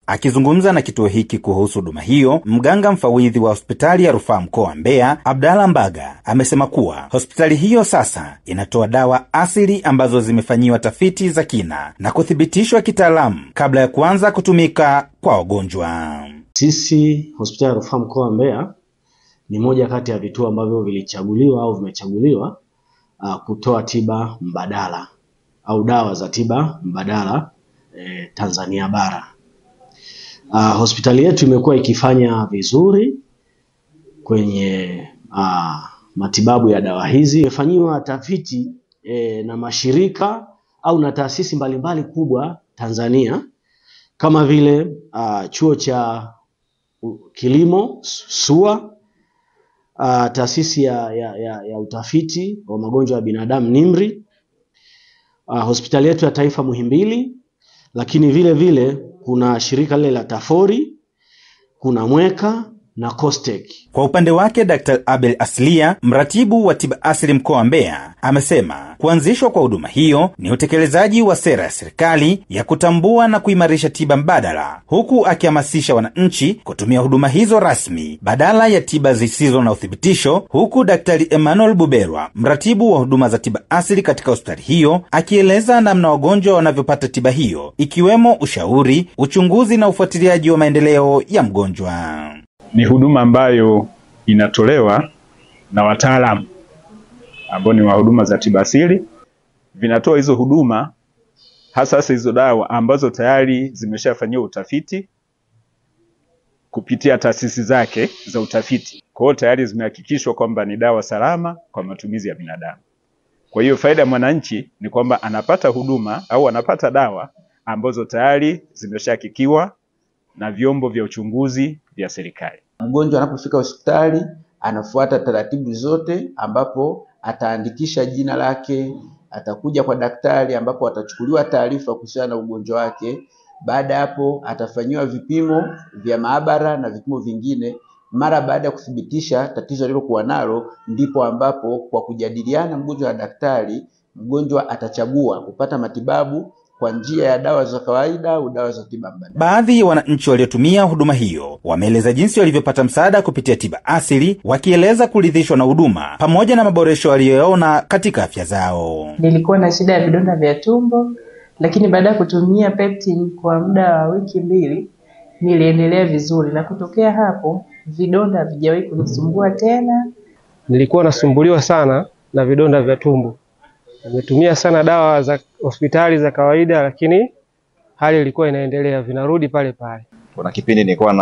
Akizungumza na kituo hiki kuhusu huduma hiyo, mganga mfawidhi wa hospitali ya rufaa mkoa wa Mbeya, Abdalla Mbaga, amesema kuwa hospitali hiyo sasa inatoa dawa asili ambazo zimefanyiwa tafiti za kina na kuthibitishwa kitaalamu kabla ya kuanza kutumika kwa wagonjwa. Sisi hospitali ya rufaa mkoa wa Mbeya ni moja kati ya vituo ambavyo vilichaguliwa au vimechaguliwa kutoa tiba mbadala au dawa za tiba mbadala Tanzania bara. Hospitali yetu imekuwa ikifanya vizuri kwenye matibabu ya dawa hizi. Imefanyiwa tafiti na mashirika au na taasisi mbalimbali kubwa Tanzania kama vile chuo cha kilimo SUA, taasisi ya utafiti wa magonjwa ya binadamu NIMRI, hospitali yetu ya taifa Muhimbili, lakini vile vile kuna shirika lile la Tafori, kuna Mweka na Costec. Kwa upande wake Dr. Abel Aslia, mratibu wa tiba asili mkoa wa Mbeya, amesema kuanzishwa kwa huduma hiyo ni utekelezaji wa sera ya serikali ya kutambua na kuimarisha tiba mbadala, huku akihamasisha wananchi kutumia huduma hizo rasmi badala ya tiba zisizo na uthibitisho, huku Daktari Emmanuel Buberwa, mratibu wa huduma za tiba asili katika hospitali hiyo, akieleza namna wagonjwa wanavyopata tiba hiyo, ikiwemo ushauri, uchunguzi na ufuatiliaji wa maendeleo ya mgonjwa. Ni huduma ambayo inatolewa na wataalamu ambao ni wa huduma za tiba asili. Vinatoa hizo huduma hasa hizo dawa ambazo tayari zimeshafanyiwa utafiti kupitia taasisi zake za utafiti. Kwa hiyo tayari zimehakikishwa kwamba ni dawa salama kwa matumizi ya binadamu. Kwa hiyo faida ya mwananchi ni kwamba anapata huduma au anapata dawa ambazo tayari zimeshahakikiwa na vyombo vya uchunguzi vya serikali. Mgonjwa anapofika hospitali anafuata taratibu zote, ambapo ataandikisha jina lake, atakuja kwa daktari ambapo atachukuliwa taarifa kuhusiana na ugonjwa wake. Baada hapo atafanyiwa vipimo vya maabara na vipimo vingine. Mara baada ya kuthibitisha tatizo alilokuwa nalo, ndipo ambapo kwa kujadiliana mgonjwa na daktari, mgonjwa atachagua kupata matibabu kwa njia ya dawa za kawaida au dawa za tiba mbadala. Baadhi ya wananchi waliotumia huduma hiyo wameeleza jinsi walivyopata msaada kupitia tiba asili, wakieleza kuridhishwa na huduma pamoja na maboresho waliyoona katika afya zao. Nilikuwa na shida ya vidonda vya tumbo, lakini baada ya kutumia peptin kwa muda wa wiki 2 niliendelea vizuri, na kutokea hapo vidonda havijawahi kunisumbua tena. Nilikuwa nasumbuliwa sana na vidonda vya tumbo. Nimetumia sana dawa za hospitali za kawaida, lakini hali ilikuwa inaendelea, vinarudi pale pale. Kuna kipindi nilikuwa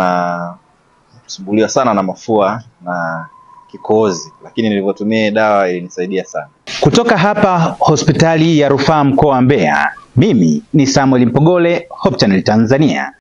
nasumbuliwa sana na mafua na kikohozi, lakini nilivyotumia dawa ilinisaidia sana. Kutoka hapa hospitali ya rufaa mkoa wa Mbeya, mimi ni Samuel Mpogole, Hope Channel Tanzania.